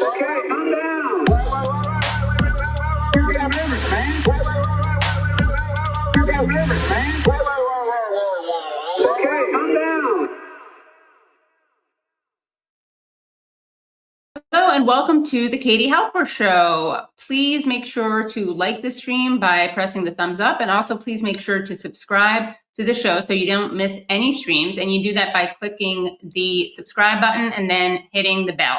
Okay, calm down. You got rivers, man. You got rivers, man. Okay, calm down. Hello and welcome to the Katie Halper Show. Please make sure to like the stream by pressing the thumbs up, and also please make sure to subscribe to the show so you don't miss any streams, and you do that by clicking the subscribe button and then hitting the bell.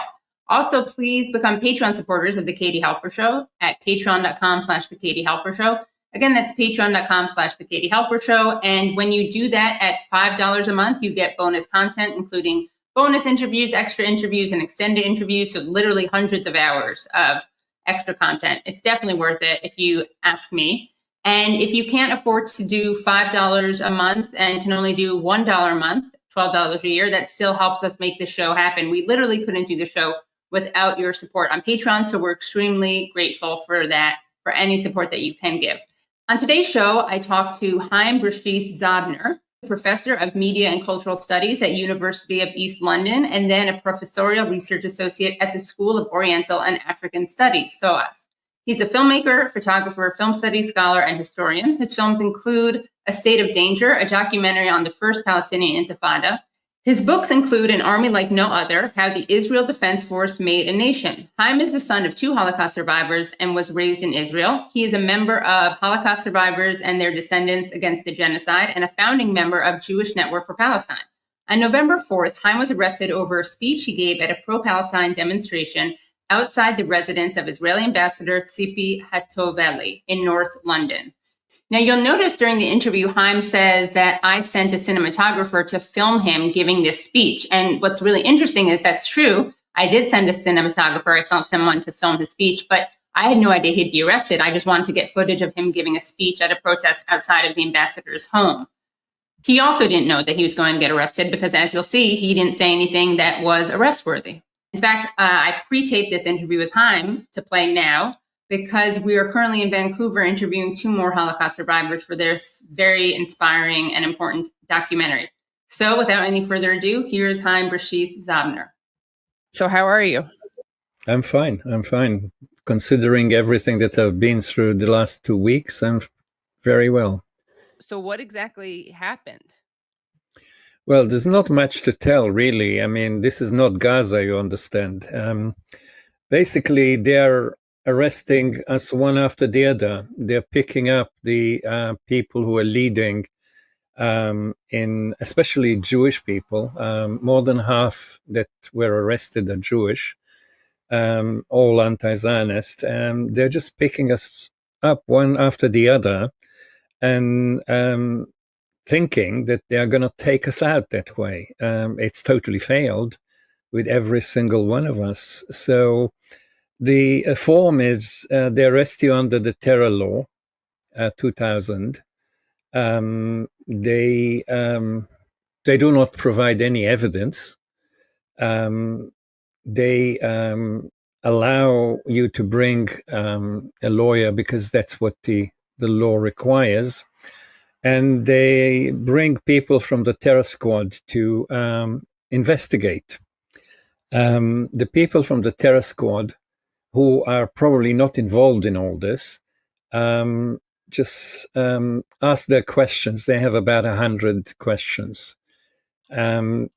Also, please become Patreon supporters of the Katie Halper Show at patreon.com/the Katie Halper Show. Again, that's patreon.com/the Katie Halper Show. And when you do that at $5 a month, you get bonus content, including bonus interviews, extra interviews, and extended interviews. So literally hundreds of hours of extra content. It's definitely worth it if you ask me. And if you can't afford to do $5 a month and can only do $1 a month, $12 a year, that still helps us make the show happen. We literally couldn't do the show without your support on Patreon. So we're extremely grateful for that, for any support that you can give. On today's show, I talked to Haim Bresheeth Zabner, professor of media and cultural studies at University of East London, and then a professorial research associate at the School of Oriental and African Studies, SOAS. He's a filmmaker, photographer, film studies scholar, and historian. His films include A State of Danger, a documentary on the first Palestinian Intifada. His books include An Army Like No Other, How the Israel Defense Force Made a Nation. Haim is the son of 2 Holocaust survivors and was raised in Israel. He is a member of Holocaust Survivors and Their Descendants Against the Genocide and a founding member of Jewish Network for Palestine. On November 4th, Haim was arrested over a speech he gave at a pro-Palestine demonstration outside the residence of Israeli Ambassador Tzipi Hotovely in North London. Now, you'll notice during the interview, Haim says that I sent a cinematographer to film him giving this speech. And what's really interesting is that's true. I did send a cinematographer. I sent someone to film his speech, but I had no idea he'd be arrested. I just wanted to get footage of him giving a speech at a protest outside of the ambassador's home. He also didn't know that he was going to get arrested because, as you'll see, he didn't say anything that was arrest-worthy. In fact, I pre-taped this interview with Haim to play now, because we are currently in Vancouver interviewing 2 more Holocaust survivors for their very inspiring and important documentary. So without any further ado, here's Haim Bresheeth Zabner. So how are you? I'm fine. Considering everything that I've been through the last 2 weeks, I'm very well. So what exactly happened? Well, there's not much to tell, really. I mean, this is not Gaza, you understand. Basically, they're arresting us one after the other. They're picking up the people who are leading, in especially Jewish people. More than half that were arrested are Jewish, all anti-Zionist. They're just picking us up one after the other and thinking that they're going to take us out that way. It's totally failed with every single one of us. So the form is they arrest you under the terror law, 2000. They do not provide any evidence. They allow you to bring a lawyer because that's what the law requires. And they bring people from the terror squad to investigate. The people from the terror squad, who are probably not involved in all this, just ask their questions. They have about 100 questions. And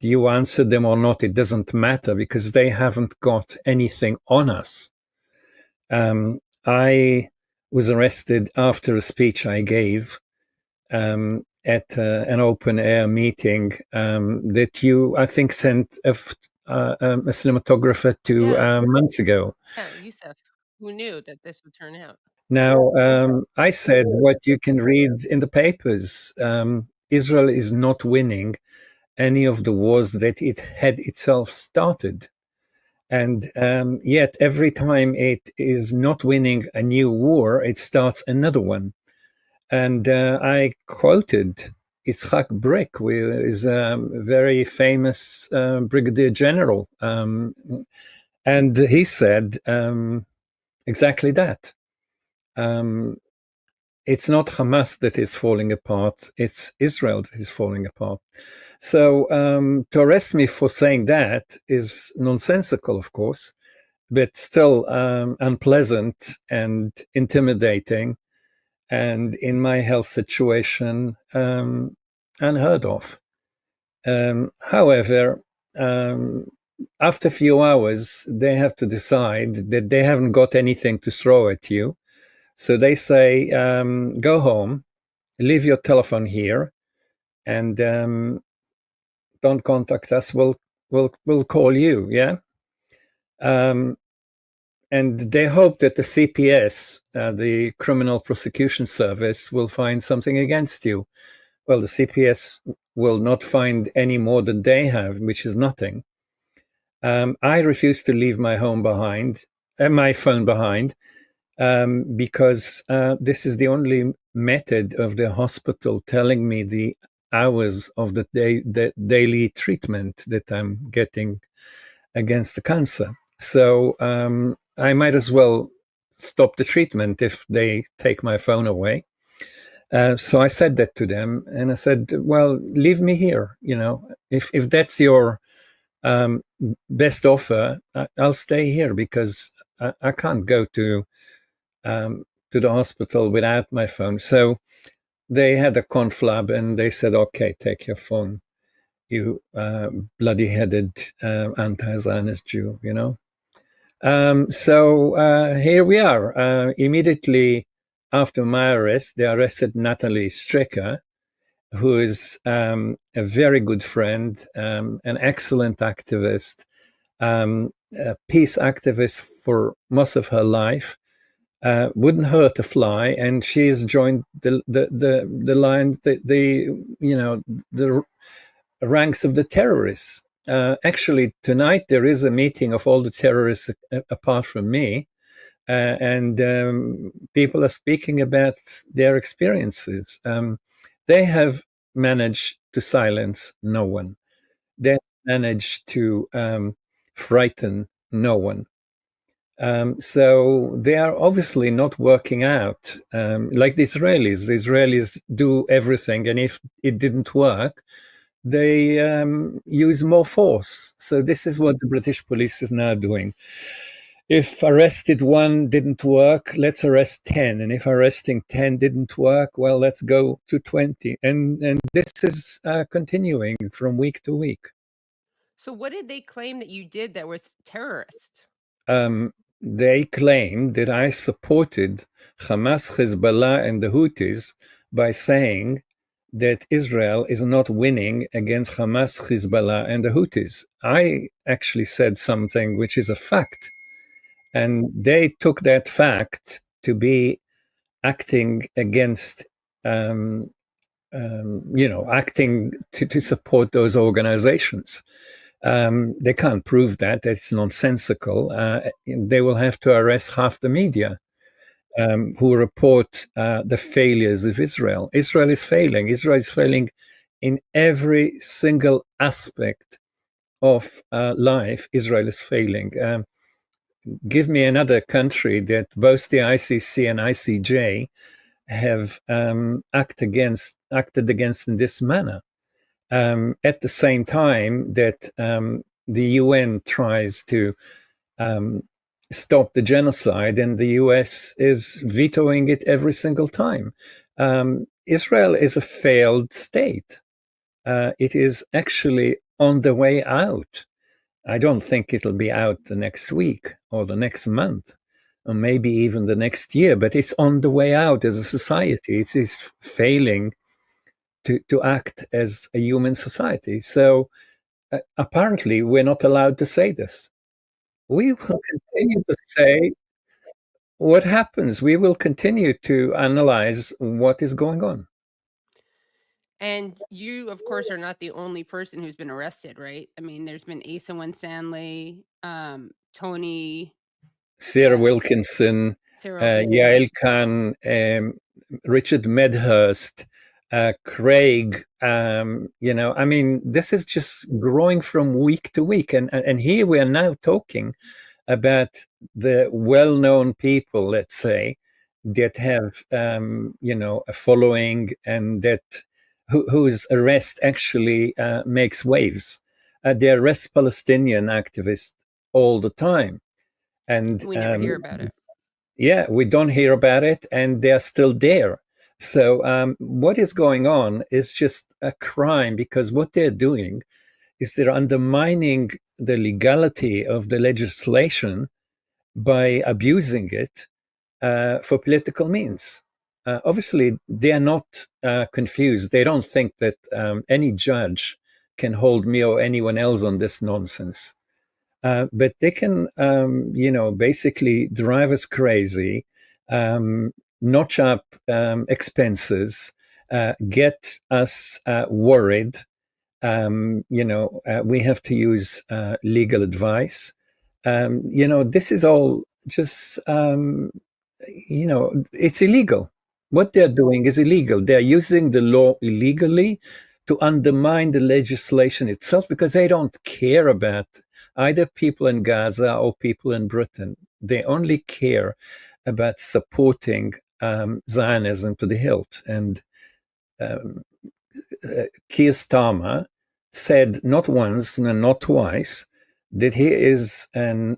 you answer them or not, it doesn't matter because they haven't got anything on us. I was arrested after a speech I gave at an open air meeting that you, I think, sent a cinematographer to months ago. Yeah, Yusuf, who knew that this would turn out? Now, I said what you can read in the papers. Israel is not winning any of the wars that it had itself started. And yet every time it is not winning a new war, it starts another one. And I quoted Yitzhak Brick, who is a very famous brigadier general. And he said exactly that. it's not Hamas that is falling apart, it's Israel that is falling apart. So to arrest me for saying that is nonsensical, of course, but still unpleasant and intimidating, and in my health situation, unheard of. However, after a few hours, they have to decide that they haven't got anything to throw at you. So they say, go home, leave your telephone here, and don't contact us. We'll call you. Yeah. And they hope that the CPS, the Criminal Prosecution Service, will find something against you. Well, the CPS will not find any more than they have, which is nothing. I refuse to leave my home behind, my phone behind, because this is the only method of the hospital telling me the hours of the daily treatment that I'm getting against the cancer. So I might as well stop the treatment if they take my phone away. So I said that to them, and I said, well, leave me here. If that's your best offer, I'll stay here, because I can't go to the hospital without my phone. So they had a conflab, and they said, okay, take your phone, you bloody-headed anti-Zionist Jew, So here we are. Immediately after my arrest, they arrested Natalie Strecker, who is a very good friend, an excellent activist, a peace activist for most of her life. Wouldn't hurt a fly, and she has joined the line, the ranks of the terrorists. Actually, tonight there is a meeting of all the terrorists apart from me, and people are speaking about their experiences. They have managed to silence no one. They have managed to frighten no one. So they are obviously not working out like the Israelis. The Israelis do everything, and if it didn't work, they use more force. So this is what the British police is now doing. If arrested one didn't work, let's arrest 10. And if arresting 10 didn't work, well, let's go to 20. And this is continuing from week to week. So what did they claim that you did that was terrorist? They claimed that I supported Hamas, Hezbollah, and the Houthis by saying that Israel is not winning against Hamas, Hezbollah, and the Houthis. I actually said something which is a fact. And they took that fact to be acting against, acting to support those organizations. They can't prove that. It's nonsensical. They will have to arrest half the media who report the failures of Israel. Israel is failing. Israel is failing in every single aspect of life. Israel is failing. Give me another country that both the ICC and ICJ have acted against in this manner. At the same time that the UN tries to stop the genocide, and the US is vetoing it every single time. Israel is a failed state. It is actually on the way out. I don't think it'll be out the next week or the next month, or maybe even the next year, but it's on the way out as a society. It is failing to act as a human society. So apparently we're not allowed to say this. We will continue to say what happens. We will continue to analyze what is going on. And you, of course, are not the only person who's been arrested, right? I mean, there's been Asa Winstanley, Tony, Sarah Wilkinson, Yael Khan, Richard Medhurst, Craig, I mean, this is just growing from week to week. And here we are now talking about the well-known people, let's say, that have, a following, and that whose arrest actually makes waves. They arrest Palestinian activists all the time. And we never hear about it. yeah, we don't hear about it, and they're still there. So what is going on is just a crime, because what they're doing is they're undermining the legality of the legislation by abusing it for political means. Obviously, they are not confused. They don't think that any judge can hold me or anyone else on this nonsense. But they can, basically drive us crazy, notch up expenses, get us worried. We have to use legal advice. This is all just, it's illegal. What they're doing is illegal. They're using the law illegally to undermine the legislation itself, because they don't care about either people in Gaza or people in Britain. They only care about supporting Zionism to the hilt. And Keir Starmer said not once and not twice that he is a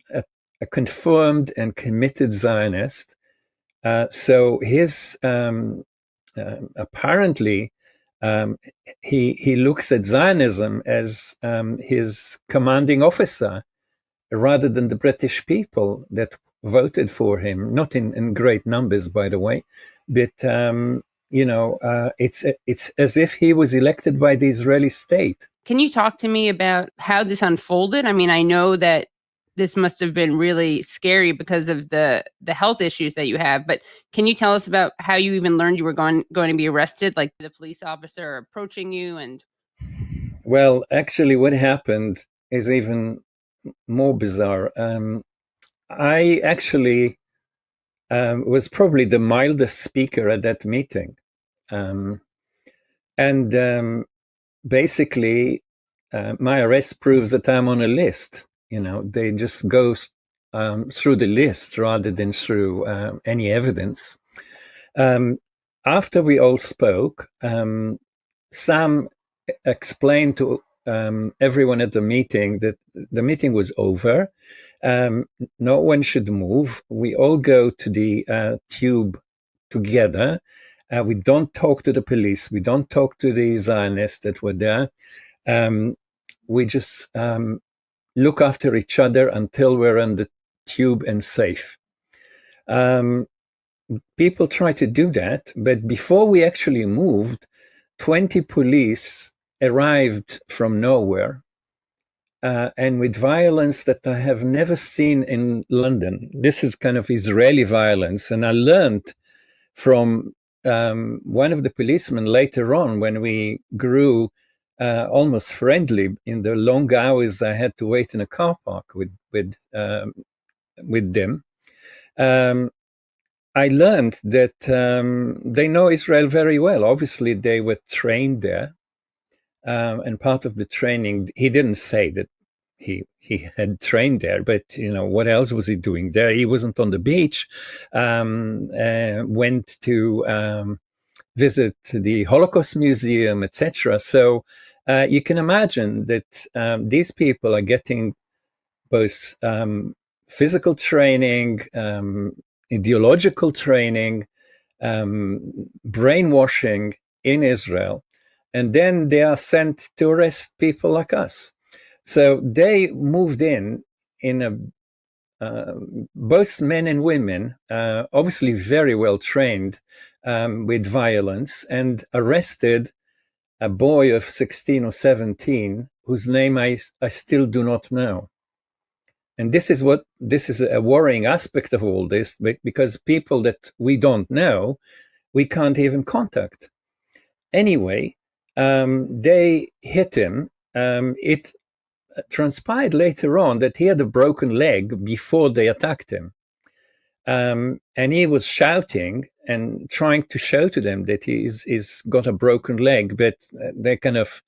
confirmed and committed Zionist. So his apparently he looks at Zionism as his commanding officer, rather than the British people that voted for him, not in great numbers, by the way, but it's as if he was elected by the Israeli state. Can you talk to me about how this unfolded? I mean, I know that this must have been really scary because of the health issues that you have, but can you tell us about how you even learned you were going to be arrested, like the police officer approaching you? And well, actually, what happened is even more bizarre. I actually was probably the mildest speaker at that meeting. Basically, my arrest proves that I'm on a list. They just go through the list rather than through any evidence. After we all spoke, Sam explained to everyone at the meeting that the meeting was over. No one should move. We all go to the tube together. We don't talk to the police. We don't talk to the Zionists that were there. We just look after each other until we're on the tube and safe. People try to do that, but before we actually moved, 20 police arrived from nowhere, and with violence that I have never seen in London. This is kind of Israeli violence, and I learned from one of the policemen later on, when we grew almost friendly in the long hours I had to wait in a car park with them. I learned that they know Israel very well. Obviously, they were trained there, and part of the training, he didn't say that he had trained there, but what else was he doing there? He wasn't on the beach. Went to visit the Holocaust Museum, etc. So you can imagine that these people are getting both physical training, ideological training, brainwashing in Israel, and then they are sent to arrest people like us. So they moved in both men and women, obviously very well trained with violence, and arrested a boy of 16 or 17 whose name I still do not know. And this is a worrying aspect of all this, because people that we don't know, we can't even contact. Anyway, they hit him. It transpired later on that he had a broken leg before they attacked him. And he was shouting and trying to show to them that he's got a broken leg, but they kind of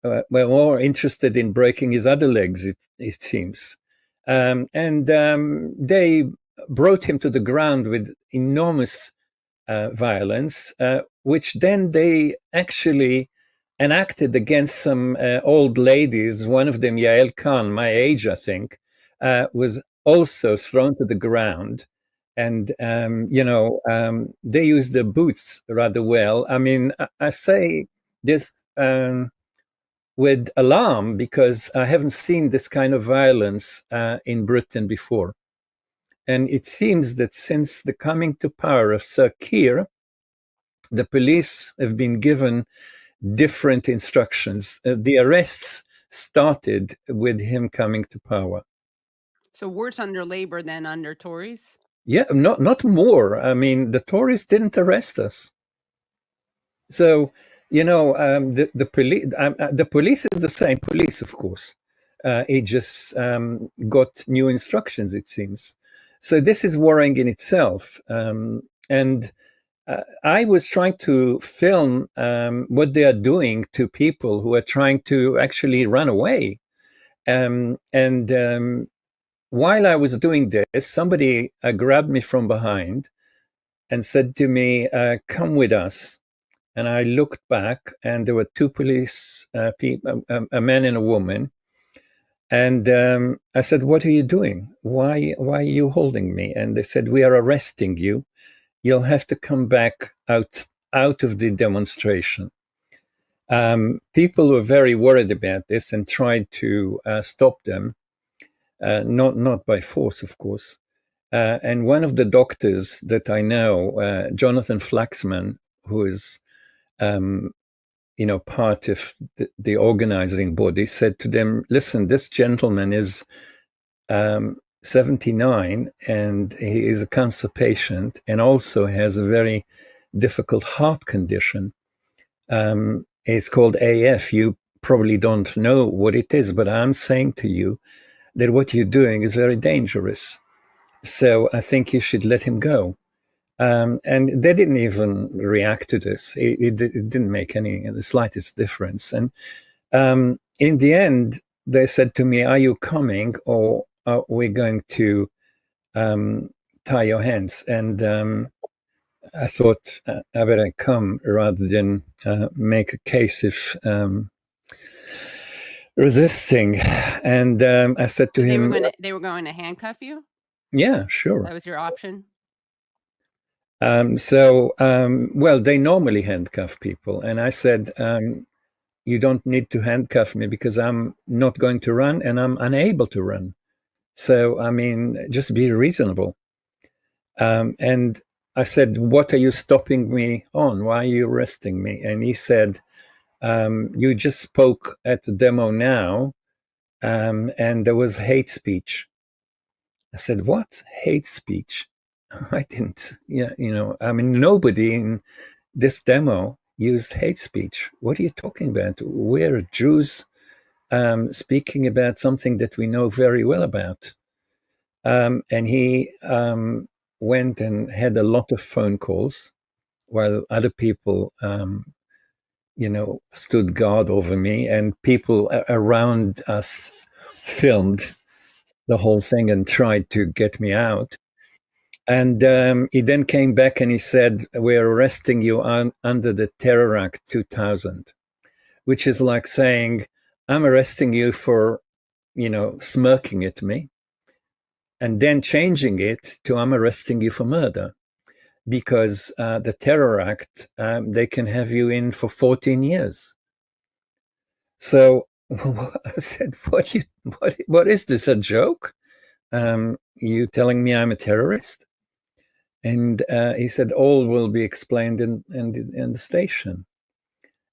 were more interested in breaking his other legs, it seems. And they brought him to the ground with enormous violence, which then they actually enacted against some old ladies. One of them, Yael Khan, my age, I think, was also thrown to the ground. And, they used their boots rather well. I mean, I say this with alarm because I haven't seen this kind of violence in Britain before. And it seems that since the coming to power of Sir Keir, the police have been given different instructions. The arrests started with him coming to power. So worse under Labour than under Tories? Yeah, not more. I mean, the Tories didn't arrest us. So, the police is the same police, of course. It just got new instructions, it seems. So this is worrying in itself. And I was trying to film what they are doing to people who are trying to actually run away. While I was doing this, somebody grabbed me from behind and said to me, "Come with us." And I looked back, and there were two police people, a man and a woman. And I said, "What are you doing? Why are you holding me?" And they said, "We are arresting you. You'll have to come back out of the demonstration." People were very worried about this and tried to stop them, not by force, of course. And one of the doctors that I know, Jonathan Flaxman, who is part of the organizing body, said to them, "Listen, this gentleman is 79 and he is a cancer patient and also has a very difficult heart condition. It's called AF. You probably don't know what it is, but I'm saying to you that what you're doing is very dangerous. So I think you should let him go." And they didn't even react to this. It didn't make the slightest difference. And in the end, they said to me, "Are you coming, or are we going to tie your hands?" And I thought I better come rather than make a case of resisting. And I said to him, They were going to handcuff you? "Yeah, sure." That was your option? Well, they normally handcuff people. And I said, "You don't need to handcuff me because I'm not going to run and I'm unable to run. So, I mean, just be reasonable." And I said, "What are you stopping me on? Why are you arresting me?" And he said, "You just spoke at the demo now, and there was hate speech." I said, "What? Hate speech?" I didn't, I mean, nobody in this demo used hate speech. What are you talking about? We're Jews speaking about something that we know very well about. And he went and had a lot of phone calls while other people, stood guard over me, and people around us filmed the whole thing and tried to get me out. And he then came back and he said, "We're arresting you under the Terror Act 2000, which is like saying, I'm arresting you for, smirking at me, and then changing it to I'm arresting you for murder, because the Terror Act, they can have you in for 14 years. So I said, what is this, a joke? You telling me I'm a terrorist? And he said, all will be explained in the station,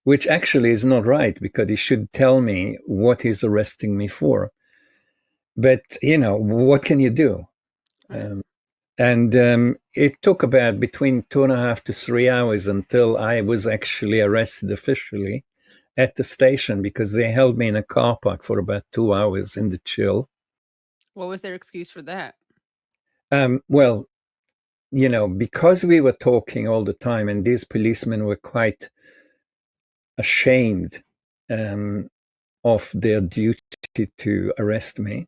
which actually is not right, because he should tell me what he's arresting me for. But, what can you do? And it took about between 2.5 to 3 hours until I was actually arrested officially at the station, because they held me in a car park for about 2 hours in the chill. What was their excuse for that? Well, because we were talking all the time, and these policemen were quite ashamed of their duty to arrest me.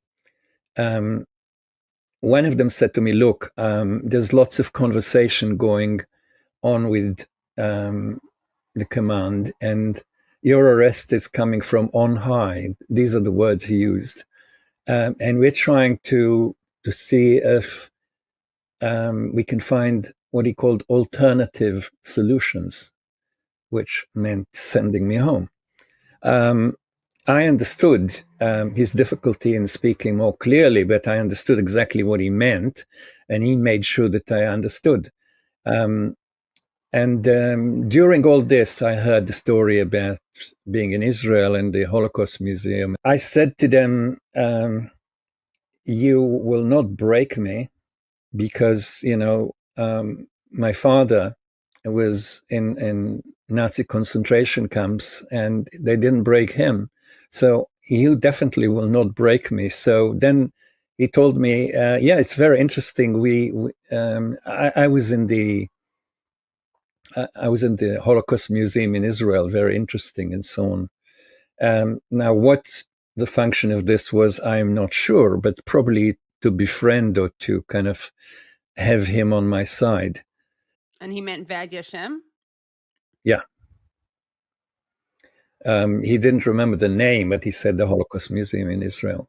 One of them said to me, "Look, there's lots of conversation going on with the command, and your arrest is coming from on high. These are the words he used. And we're trying to see if we can find what he called alternative solutions, which meant sending me home. I understood his difficulty in speaking more clearly, but I understood exactly what he meant, and he made sure that I understood. And during all this, I heard the story about being in Israel and the Holocaust Museum. I said to them, you will not break me, because, my father was in Nazi concentration camps and they didn't break him. So you definitely will not break me. So then he told me, yeah, it's very interesting. I was in the Holocaust Museum in Israel, very interesting and so on. Now, what the function of this was, I'm not sure, but probably to befriend or to kind of have him on my side. And he meant Vad Yashem? Yeah. He didn't remember the name, but he said the Holocaust Museum in Israel.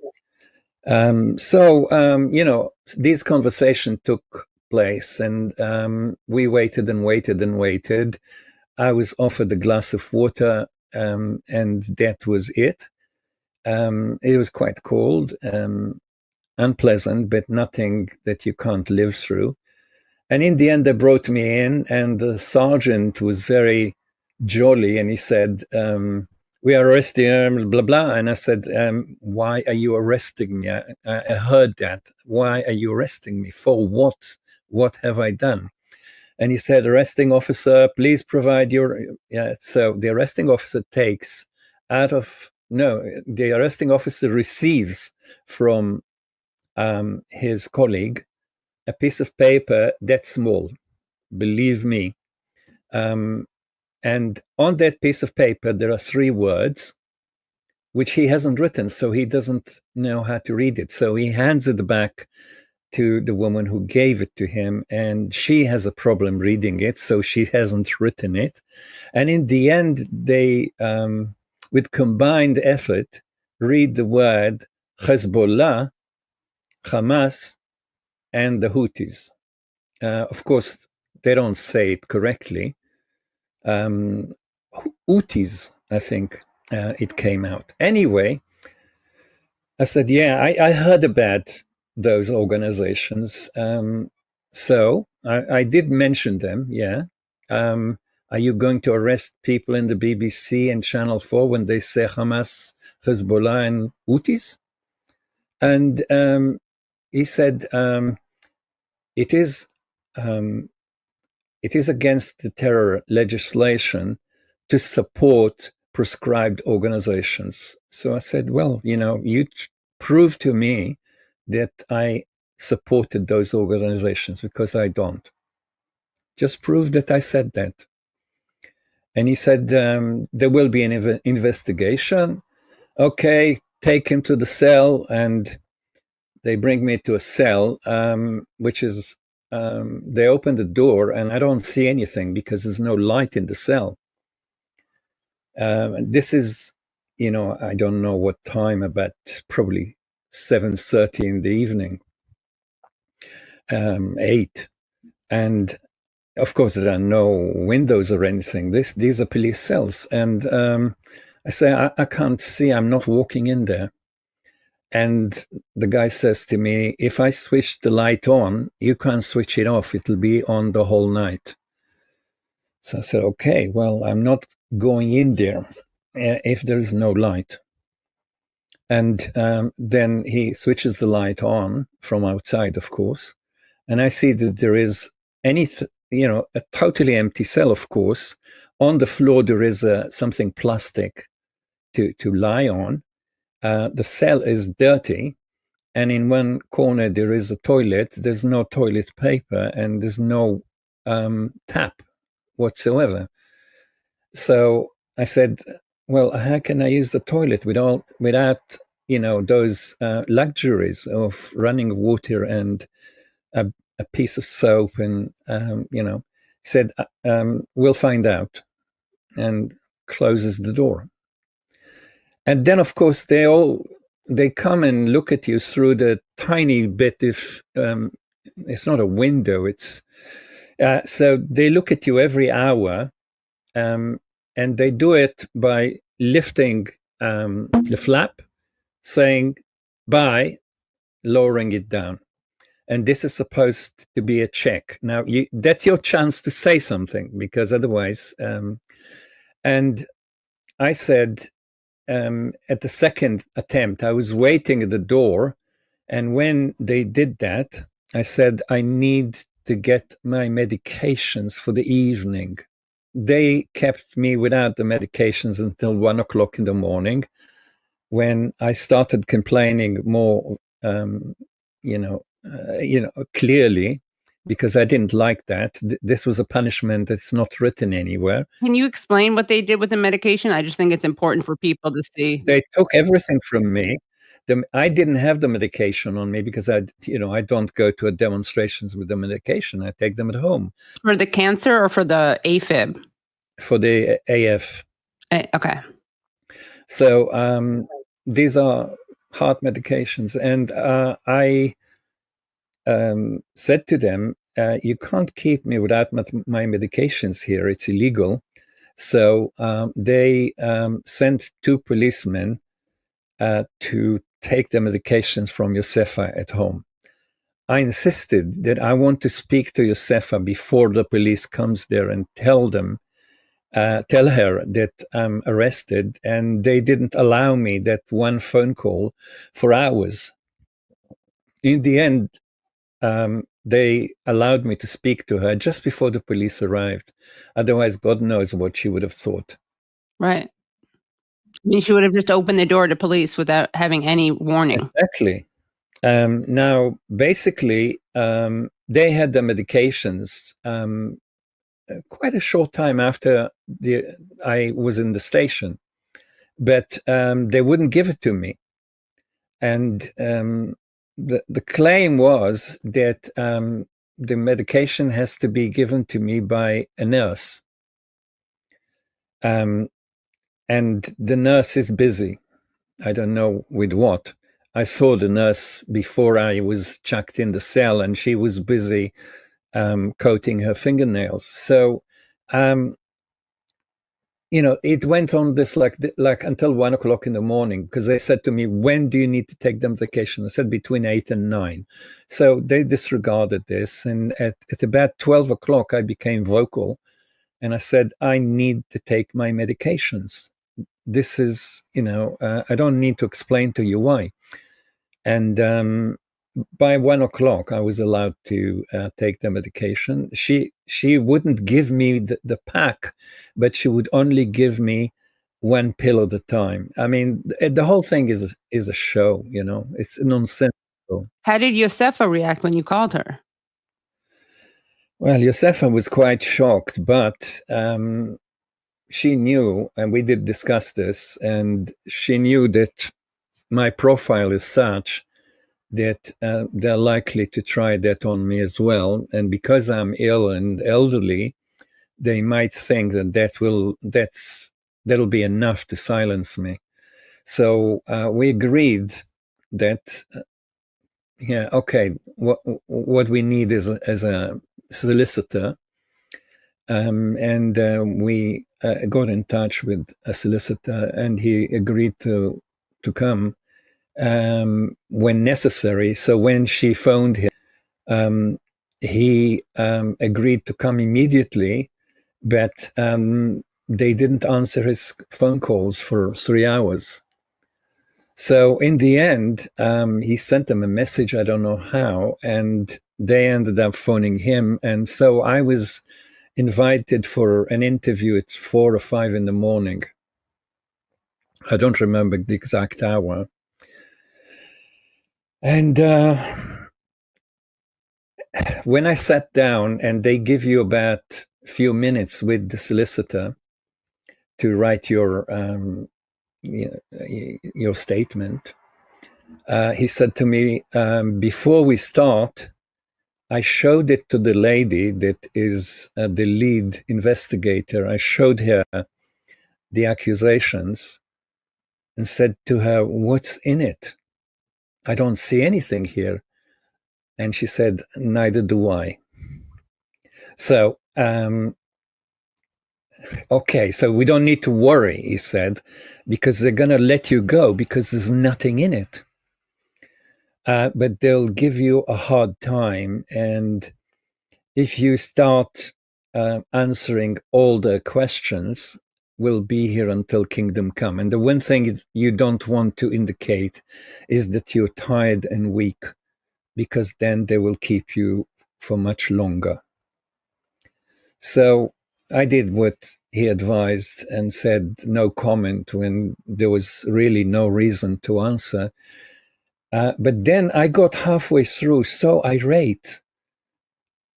These conversations took place, and we waited and waited and waited. I was offered a glass of water, and that was it. It was quite cold, unpleasant, but nothing that you can't live through. And in the end, they brought me in, and the sergeant was very jolly, and he said, we are arresting, blah, blah. And I said, why are you arresting me? I heard that. Why are you arresting me? For what? What have I done? And he said, arresting officer, please provide your... Yeah. So the arresting officer the arresting officer receives from his colleague a piece of paper that small, believe me. And on that piece of paper, there are 3 words, which he hasn't written, so he doesn't know how to read it. So he hands it back to the woman who gave it to him, and she has a problem reading it, so she hasn't written it. And in the end, they, with combined effort, read the word Hezbollah, Hamas, and the Houthis. Of course, they don't say it correctly. Houthis, I think it came out. Anyway, I said, yeah, I heard about those organizations. So I did mention them, yeah. Are you going to arrest people in the BBC and Channel 4 when they say Hamas, Hezbollah, and Houthis? And he said, it is against the terror legislation to support prescribed organizations. So I said, well, you prove to me that I supported those organizations, because I don't. Just prove that I said that. And he said, there will be an investigation. Okay, take him to the cell. And they bring me to a cell, which is, they open the door and I don't see anything because there's no light in the cell. This is, I don't know what time, about probably 7:30 in the evening, 8. And of course, there are no windows or anything. These are police cells. And I say, I can't see, I'm not walking in there. And the guy says to me, if I switch the light on, you can't switch it off. It'll be on the whole night. So I said, okay, well, I'm not going in there if there is no light. And then he switches the light on from outside, of course. And I see that there is a totally empty cell, of course. On the floor, there is something plastic to lie on. The cell is dirty. And in one corner, there is a toilet. There's no toilet paper and there's no tap whatsoever. So I said, well, how can I use the toilet without those luxuries of running water and a piece of soap and, He said, we'll find out, and closes the door. And then, of course, they come and look at you through the tiny bit of, it's not a window, it's, so they look at you every hour, and they do it by lifting the flap, saying bye, lowering it down. And this is supposed to be a check. Now, that's your chance to say something, because otherwise, and I said, at the second attempt, I was waiting at the door. And when they did that, I said, I need to get my medications for the evening. They kept me without the medications until 1 o'clock in the morning, when I started complaining more, clearly, because I didn't like that. This was a punishment that's not written anywhere. Can you explain what they did with the medication? I just think it's important for people to see. They took everything from me. I didn't have the medication on me because I don't go to demonstrations with the medication. I take them at home. For the cancer or for the AFib? For the AF. Okay. So these are heart medications. And I said to them, you can't keep me without my medications here. It's illegal. So they sent 2 policemen to take the medications from Yosefa at home. I insisted that I want to speak to Yosefa before the police comes there and tell her that I'm arrested, and they didn't allow me that one phone call for hours. In the end, they allowed me to speak to her just before the police arrived. Otherwise, God knows what she would have thought. Right. I mean, she would have just opened the door to police without having any warning. Exactly. Now, basically, they had the medications quite a short time after I was in the station, but they wouldn't give it to me. And the claim was that the medication has to be given to me by a nurse. And the nurse is busy. I don't know with what. I saw the nurse before I was chucked in the cell, and she was busy coating her fingernails. So, it went on this like until 1 o'clock in the morning, because they said to me, when do you need to take the medication? I said between 8 and 9. So they disregarded this. And at about 12 o'clock, I became vocal. And I said, I need to take my medications. This is, I don't need to explain to you why. And by 1 o'clock, I was allowed to take the medication. She wouldn't give me the pack, but she would only give me 1 pill at a time. I mean, the whole thing is a show, it's nonsensical. How did Yosefa react when you called her? Well, Yosefa was quite shocked, but she knew, and we did discuss this, and she knew that my profile is such that they're likely to try that on me as well. And because I'm ill and elderly, they might think that'll be enough to silence me. So we agreed that, what we need is a solicitor. And we got in touch with a solicitor, and he agreed to come when necessary. So when she phoned him, he agreed to come immediately, but they didn't answer his phone calls for 3 hours. So in the end, he sent them a message, I don't know how, and they ended up phoning him. And so I was invited for an interview at 4 or 5 in the morning. I don't remember the exact hour. And when I sat down, and they give you about a few minutes with the solicitor to write your statement, he said to me, before we start, I showed it to the lady that is the lead investigator. I showed her the accusations and said to her, "What's in it? I don't see anything here." And she said, "Neither do I." So, okay, so we don't need to worry, he said, because they're going to let you go because there's nothing in it. But they'll give you a hard time. And if you start answering all the questions, we'll be here until kingdom come. And the one thing you don't want to indicate is that you're tired and weak, because then they will keep you for much longer. So I did what he advised and said no comment when there was really no reason to answer. But then I got halfway through so irate.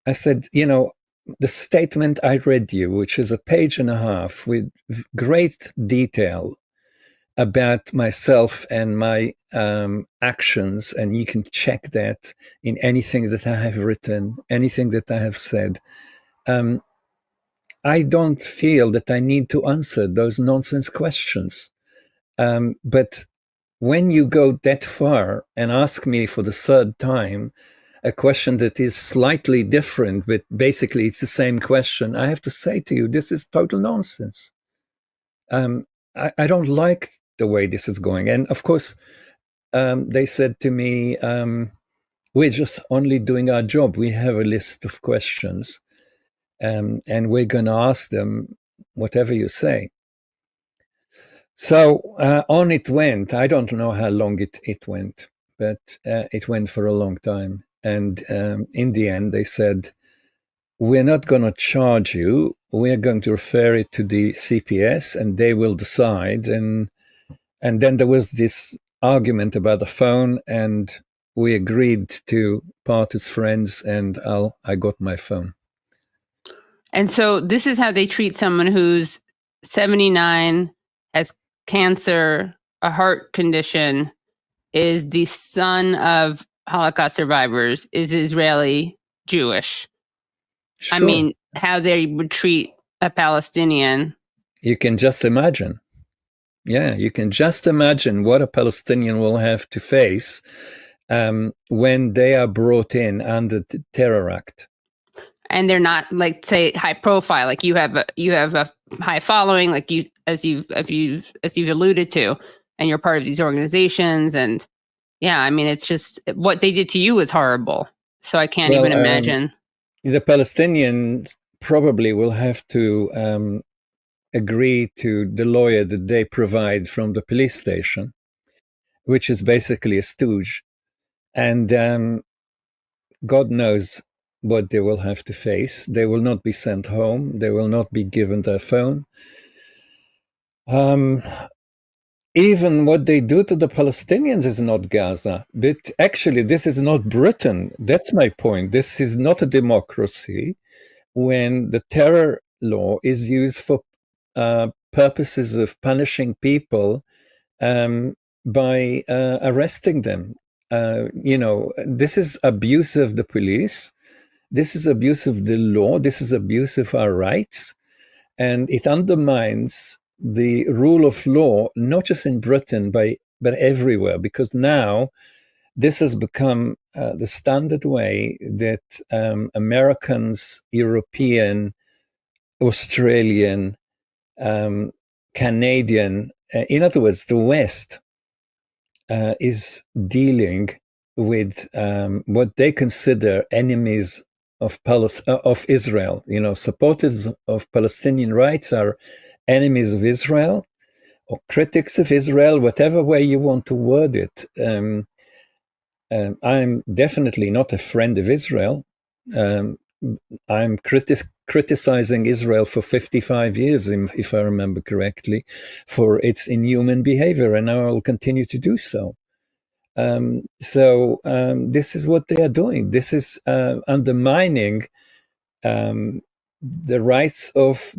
I said, the statement I read you, which is a page and a half with great detail about myself and my actions, and you can check that in anything that I have written, anything that I have said. I don't feel that I need to answer those nonsense questions. But when you go that far and ask me for the third time a question that is slightly different, but basically it's the same question, I have to say to you, this is total nonsense. I don't like the way this is going. And of course, they said to me, we're just only doing our job. We have a list of questions. And we're going to ask them whatever you say. So on it went. I don't know how long it went, but it went for a long time. And in the end, they said, we're not going to charge you. We're going to refer it to the CPS, and they will decide. And then there was this argument about the phone, and we agreed to part as friends, and I got my phone. And so this is how they treat someone who's 79, has cancer, a heart condition, is the son of Holocaust survivors, is Israeli Jewish. Sure. I mean, how they would treat a Palestinian. You can just imagine. Yeah, you can just imagine what a Palestinian will have to face when they are brought in under the Terror Act. And they're not, like, say, high profile. Like you have a high following, like as you've alluded to, and you're part of these organizations. And yeah, I mean, it's just what they did to you is horrible. So I can't even imagine. The Palestinians probably will have to agree to the lawyer that they provide from the police station, which is basically a stooge. And God knows what they will have to face. They will not be sent home. They will not be given their phone. Even what they do to the Palestinians is not Gaza. But actually, this is not Britain. That's my point. This is not a democracy when the terror law is used for purposes of punishing people by arresting them. This is abuse of the police. This is abuse of the law. This is abuse of our rights. And it undermines the rule of law, not just in Britain, but everywhere, because now this has become the standard way that Americans, European, Australian, Canadian, in other words, the West is dealing with what they consider enemies of Israel. Supporters of Palestinian rights are enemies of Israel, or critics of Israel, whatever way you want to word it. I'm definitely not a friend of Israel. I'm criticizing Israel for 55 years, if I remember correctly, for its inhuman behavior, and I will continue to do so. This is what they are doing. This is undermining the rights of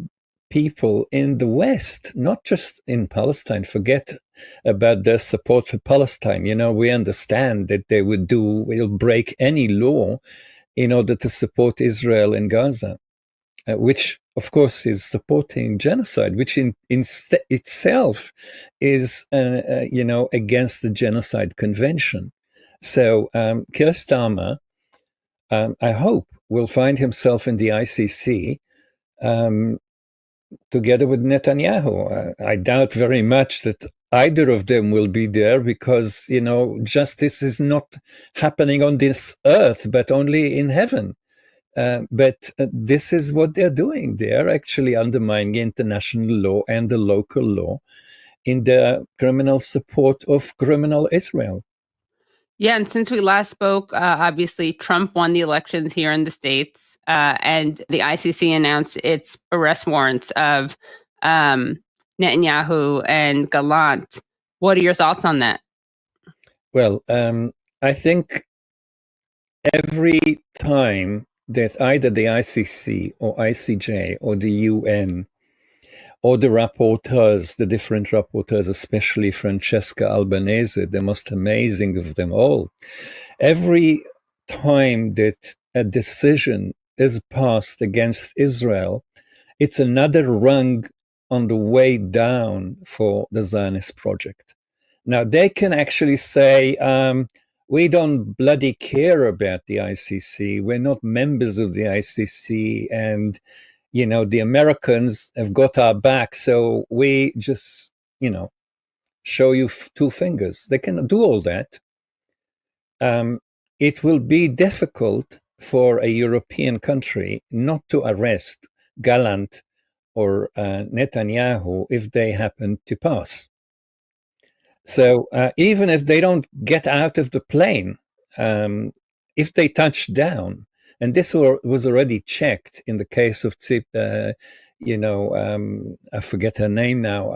people in the West, not just in Palestine. Forget about their support for Palestine. We understand that they will break any law in order to support Israel in Gaza, which, of course, is supporting genocide, which in itself is, against the Genocide Convention. So Keir Starmer, I hope, will find himself in the ICC together with Netanyahu. I doubt very much that either of them will be there because, justice is not happening on this earth, but only in heaven. But this is what they're doing. They're actually undermining international law and the local law in their criminal support of criminal Israel. Yeah, and since we last spoke, obviously Trump won the elections here in the States, and the ICC announced its arrest warrants of Netanyahu and Gallant. What are your thoughts on that? Well, I think every time that either the ICC or ICJ or the UN or the rapporteurs, the different rapporteurs, especially Francesca Albanese, the most amazing of them all, every time that a decision is passed against Israel, it's another rung on the way down for the Zionist project. Now, they can actually say, we don't bloody care about the ICC. We're not members of the ICC. And, the Americans have got our back. So we just, show you two fingers. They can do all that. It will be difficult for a European country not to arrest Gallant or Netanyahu if they happen to pass. So even if they don't get out of the plane, if they touch down, and this was already checked in the case of Tzipi, I forget her name now,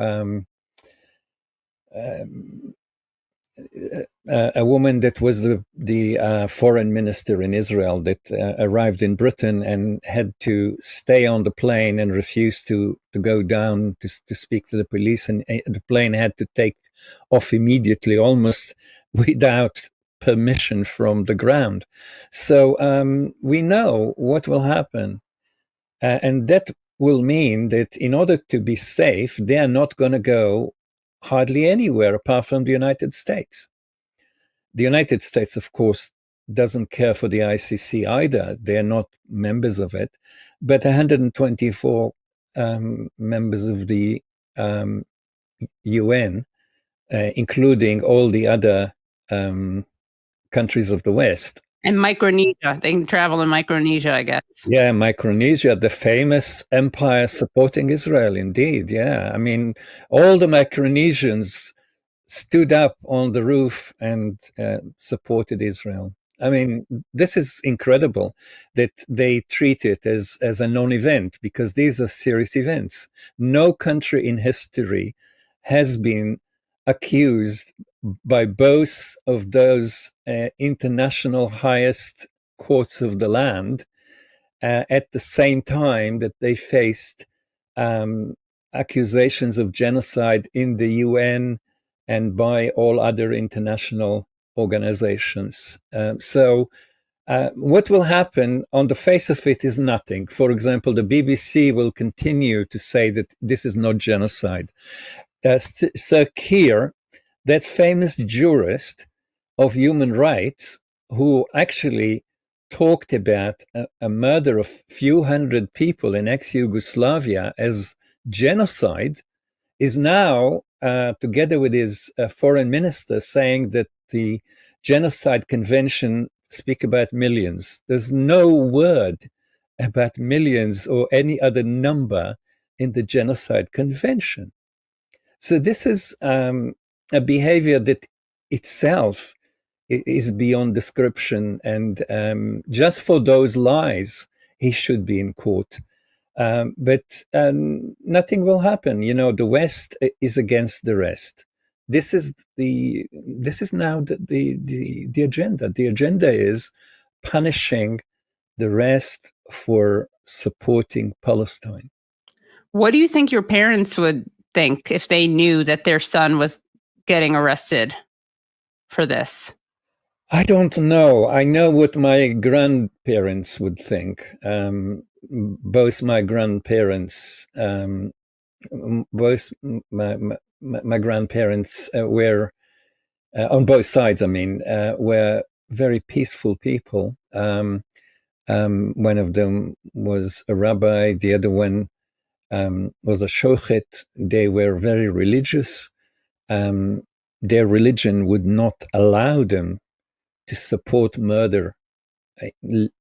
a woman that was the foreign minister in Israel that arrived in Britain and had to stay on the plane and refused to go down to speak to the police, and the plane had to take off immediately, almost without permission from the ground. So we know what will happen, and that will mean that in order to be safe, they are not going to go hardly anywhere apart from the United States. The United States, of course, doesn't care for the ICC either. They're not members of it. But 124 members of the UN, including all the other countries of the West. And Micronesia. They can travel in Micronesia, I guess. Yeah, Micronesia, the famous empire supporting Israel, indeed. Yeah, I mean, all the Micronesians stood up on the roof and supported Israel. I mean, this is incredible that they treat it as a non-event, because these are serious events. No country in history has been accused by both of those international highest courts of the land at the same time that they faced accusations of genocide in the UN and by all other international organizations. So what will happen on the face of it is nothing. For example, the BBC will continue to say that this is not genocide. Sir Keir, that famous jurist of human rights, who actually talked about a murder of few hundred people in ex-Yugoslavia as genocide, is now, together with his foreign minister, saying that the Genocide Convention speak about millions. There's no word about millions or any other number in the Genocide Convention. So this is a behavior that itself is beyond description, and just for those lies, he should be in court. But nothing will happen. The West is against the rest. This is now the agenda. The agenda is punishing the rest for supporting Palestine. What do you think your parents would think if they knew that their son was getting arrested for this? I don't know. I know what my grandparents would think. Both my grandparents, both my grandparents were on both sides. I mean, were very peaceful people. One of them was a rabbi. The other one was a shochet. They were very religious. Their religion would not allow them to support murder,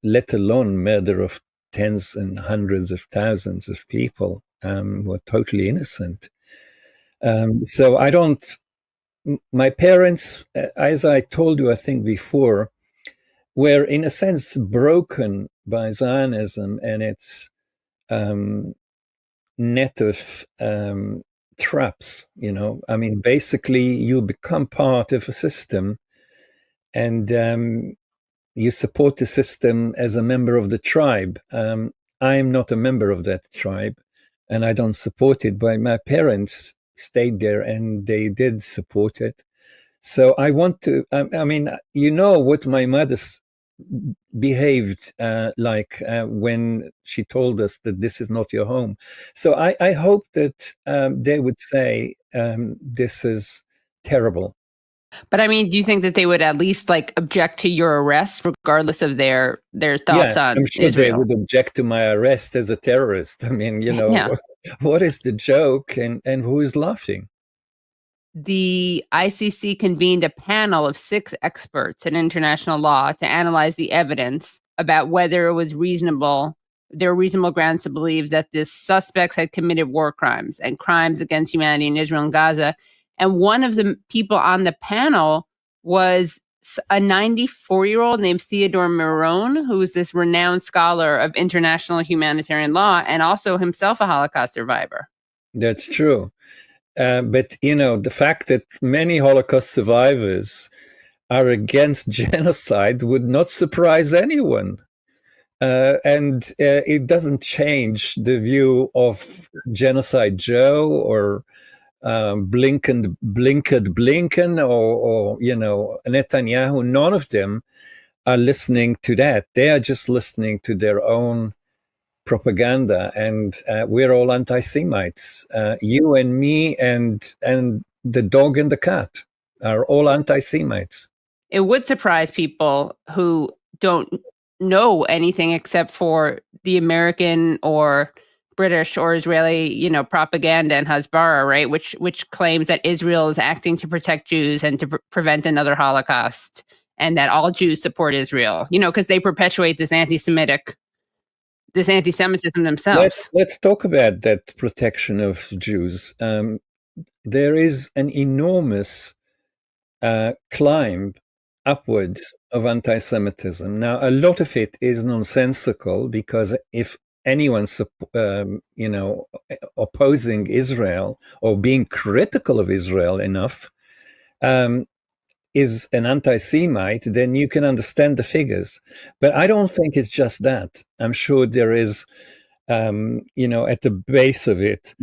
let alone murder of tens and hundreds of thousands of people who are totally innocent. So I don't, my parents, as I told you, I think before, were in a sense broken by Zionism and its net of traps. I mean, basically, you become part of a system, and you support the system as a member of the tribe. I'm not a member of that tribe, and I don't support it. But my parents stayed there, and they did support it. So I want to. I mean, what my mother behaved like when she told us that this is not your home. So I hope that they would say this is terrible. But I mean, do you think that they would at least like object to your arrest, regardless of their thoughts Yeah, on I'm sure they Israel? would object to my arrest as a terrorist. I mean, Yeah. what is the joke and who is laughing? The ICC convened a panel of 6 experts in international law to analyze the evidence about whether it was reasonable. There were reasonable grounds to believe that the suspects had committed war crimes and crimes against humanity in Israel and Gaza. And one of the people on the panel was a 94-year-old named Theodore Meron, who is this renowned scholar of international humanitarian law and also himself a Holocaust survivor. That's true. But, the fact that many Holocaust survivors are against genocide would not surprise anyone. And it doesn't change the view of Genocide Joe or Blinken, or Netanyahu. None of them are listening to that. They are just listening to their own propaganda, and we're all anti-Semites. You and me and the dog and the cat are all anti-Semites. It would surprise people who don't know anything except for the American or British or Israeli, propaganda and Hasbara, right? Which claims that Israel is acting to protect Jews and to prevent another Holocaust, and that all Jews support Israel, because they perpetuate this anti-Semitism themselves. Let's talk about that protection of Jews. There is an enormous climb upwards of anti-Semitism. Now, a lot of it is nonsensical, because if anyone's, opposing Israel or being critical of Israel enough, is an anti-Semite, then you can understand the figures. But I don't think it's just that. I'm sure there is, at the base of it,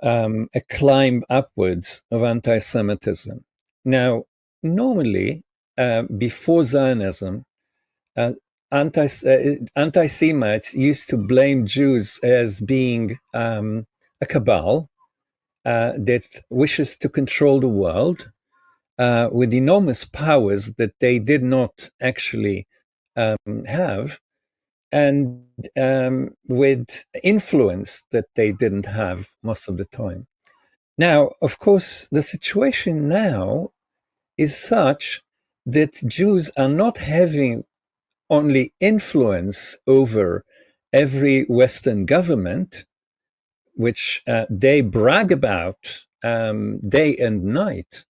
a climb upwards of anti-Semitism. Now, normally, before Zionism, anti-Semites used to blame Jews as being a cabal that wishes to control the world with enormous powers that they did not actually have, and with influence that they didn't have most of the time. Now, of course, the situation now is such that Jews are not having only influence over every Western government, which they brag about day and night,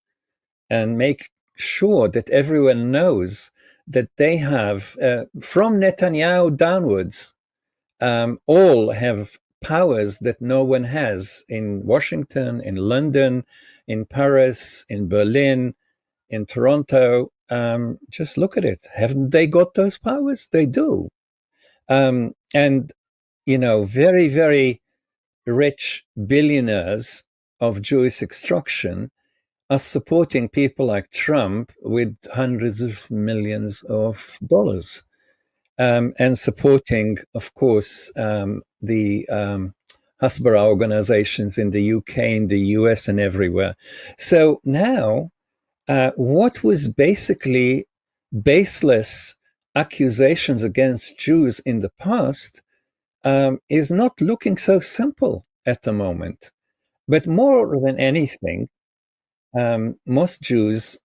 and make sure that everyone knows that they have, from Netanyahu downwards, all have powers that no one has in Washington, in London, in Paris, in Berlin, in Toronto. Just look at it. Haven't they got those powers? They do. And, very, very rich billionaires of Jewish extraction are supporting people like Trump with hundreds of millions of dollars, and supporting, of course, the Hasbara organizations in the UK, in the US, and everywhere. So now, what was basically baseless accusations against Jews in the past is not looking so simple at the moment. But more than anything, most Jews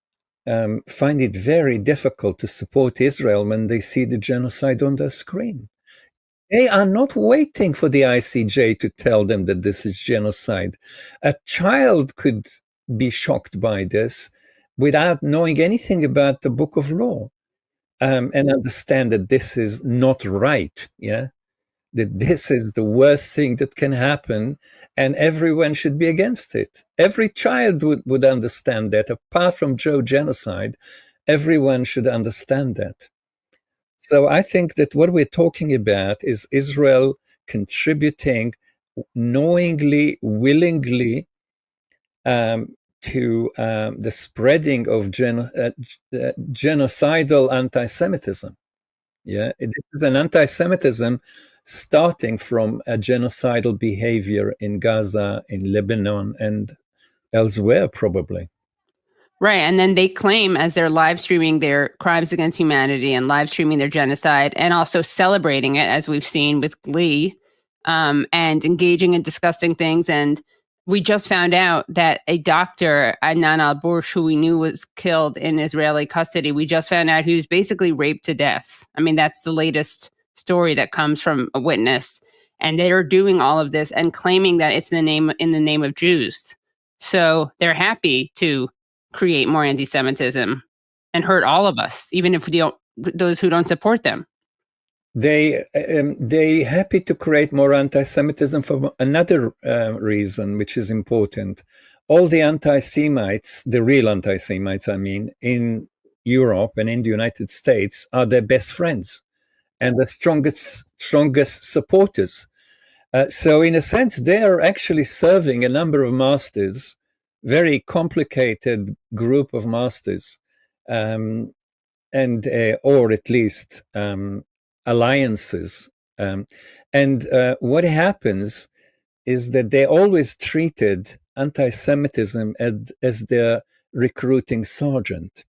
find it very difficult to support Israel when they see the genocide on their screen. They are not waiting for the ICJ to tell them that this is genocide. A child could be shocked by this without knowing anything about the book of law, and understand that this is not right. Yeah, that this is the worst thing that can happen, and everyone should be against it. Every child would understand that. Apart from Joe genocide, everyone should understand that. So I think that what we're talking about is Israel contributing knowingly, willingly, to the spreading of genocidal anti-Semitism. Yeah, this is an anti-Semitism starting from a genocidal behavior in Gaza, in Lebanon, and elsewhere, probably. Right. And then they claim, as they're live streaming their crimes against humanity and live streaming their genocide, and also celebrating it, as we've seen with glee, and engaging in disgusting things. And we just found out that a doctor, Adnan al-Bursh, who we knew was killed in Israeli custody, we just found out he was basically raped to death. I mean, that's the latest story that comes from a witness. And they are doing all of this and claiming that it's in the name of Jews. So they're happy to create more anti-Semitism and hurt all of us, even if those who don't support them. They happy to create more anti-Semitism for another reason, which is important. All the anti-Semites, the real anti-Semites, I mean, in Europe and in the United States, are their best friends and the strongest supporters. So in a sense, they are actually serving a number of masters, very complicated group of masters, and or at least alliances. And what happens is that they always treated anti-Semitism as their recruiting sergeant.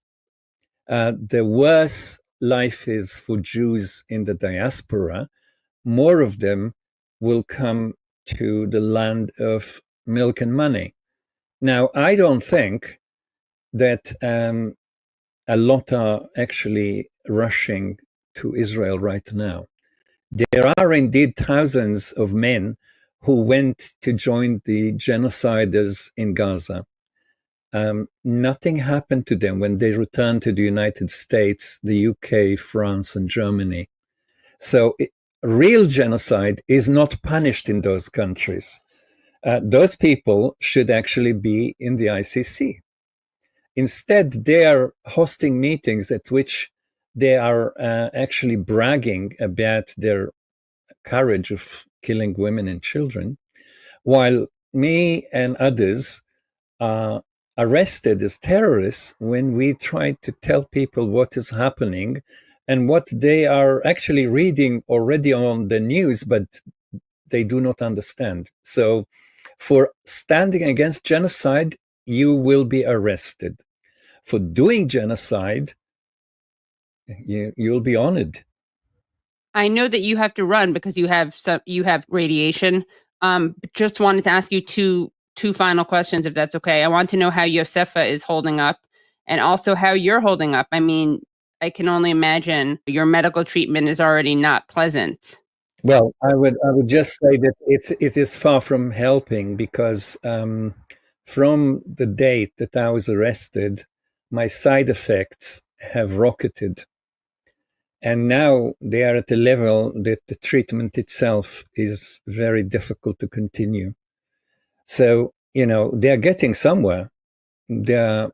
The worse life is for Jews in the diaspora, more of them will come to the land of milk and money. Now, I don't think that a lot are actually rushing to Israel right now. There are indeed thousands of men who went to join the genociders in Gaza. Nothing happened to them when they returned to the United States, the UK, France, and Germany. So real genocide is not punished in those countries. Those people should actually be in the ICC. Instead, they are hosting meetings at which they are actually bragging about their courage of killing women and children, while me and others are arrested as terrorists when we try to tell people what is happening and what they are actually reading already on the news, but they do not understand. So for standing against genocide, you will be arrested. For doing genocide, you'll be honored. I know that you have to run because you have radiation. Just wanted to ask you two final questions, if that's okay. I want to know how Yosefa is holding up, and also how you're holding up. I mean, I can only imagine your medical treatment is already not pleasant. Well, I would just say that it is far from helping, because from the date that I was arrested, my side effects have rocketed. And now they are at a level that the treatment itself is very difficult to continue. So, they're getting somewhere. They're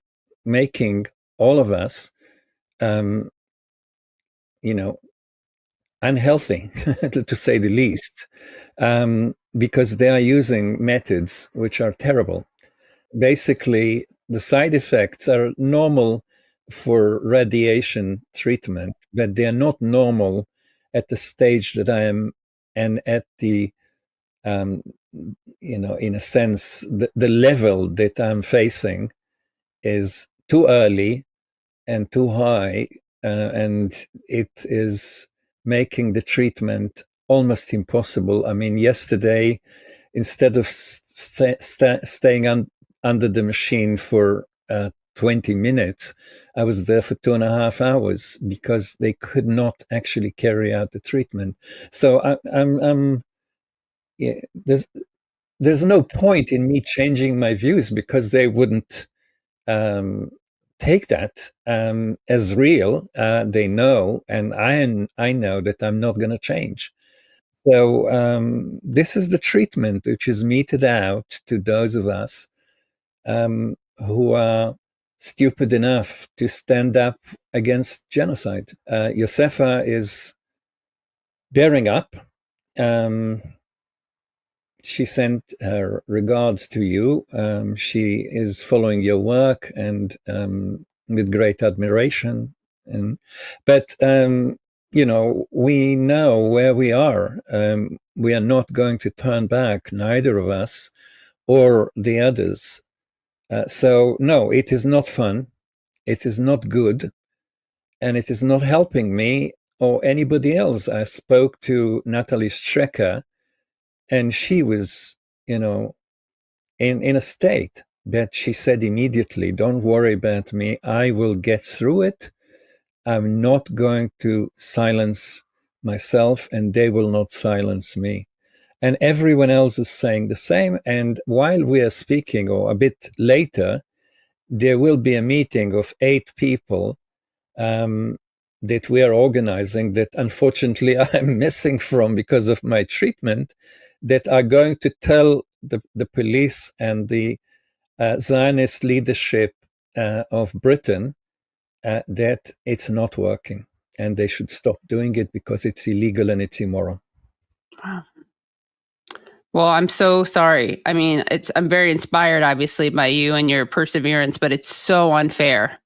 making all of us, unhealthy, to say the least, because they are using methods which are terrible. Basically, the side effects are normal for radiation treatment, but they are not normal at the stage that I am, and at the in a sense, the level that I'm facing is too early and too high, and it is making the treatment almost impossible. I mean, yesterday, instead of staying under the machine for 20 minutes, I was there for 2.5 hours because they could not actually carry out the treatment. So there's no point in me changing my views because they wouldn't take that as real. They know, and I know that I'm not going to change. So this is the treatment which is meted out to those of us who are stupid enough to stand up against genocide. Yosefa is bearing up. She sent her regards to you. She is following your work and with great admiration. But we know where we are. We are not going to turn back, neither of us or the others. So no, it is not fun. It is not good. And it is not helping me or anybody else. I spoke to Natalie Strecker, and she was, in a state, but she said immediately, don't worry about me. I will get through it. I'm not going to silence myself, and they will not silence me. And everyone else is saying the same. And while we are speaking, or a bit later, there will be a meeting of 8 people that we are organizing, that unfortunately I'm missing from because of my treatment, that are going to tell the police and the Zionist leadership of Britain that it's not working and they should stop doing it because it's illegal and it's immoral. Well, I'm so sorry. I mean, I'm very inspired, obviously, by you and your perseverance, but it's so unfair.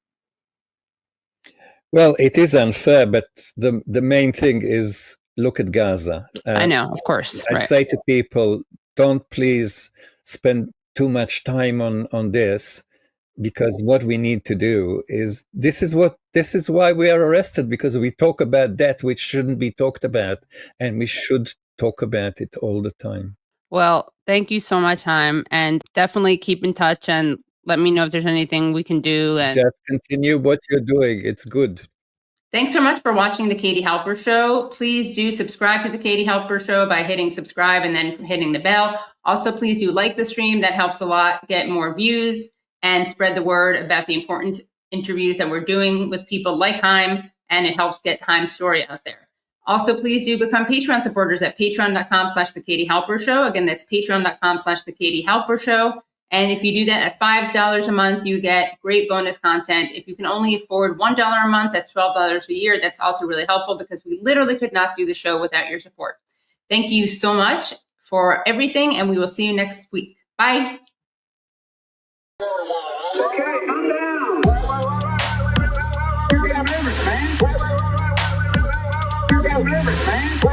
Well, it is unfair, but the main thing is, look at Gaza. I know, of course. I say to people, don't please spend too much time on this, because what we need to do is, this is why we are arrested, because we talk about that which shouldn't be talked about, and we should talk about it all the time. Well, thank you so much, Haim, and definitely keep in touch and let me know if there's anything we can do. And just continue what you're doing. It's good. Thanks so much for watching The Katie Halper Show. Please do subscribe to The Katie Halper Show by hitting subscribe and then hitting the bell. Also, please do like the stream. That helps a lot get more views and spread the word about the important interviews that we're doing with people like Haim, and it helps get Haim's story out there. Also, please do become Patreon supporters at patreon.com/The Katie Halper Show. Again, that's patreon.com/The Katie Halper Show. And if you do that at $5 a month, you get great bonus content. If you can only afford $1 a month, that's $12 a year. That's also really helpful because we literally could not do the show without your support. Thank you so much for everything, and we will see you next week. Bye. Okay, calm down. Give limits, man. Give limits, man.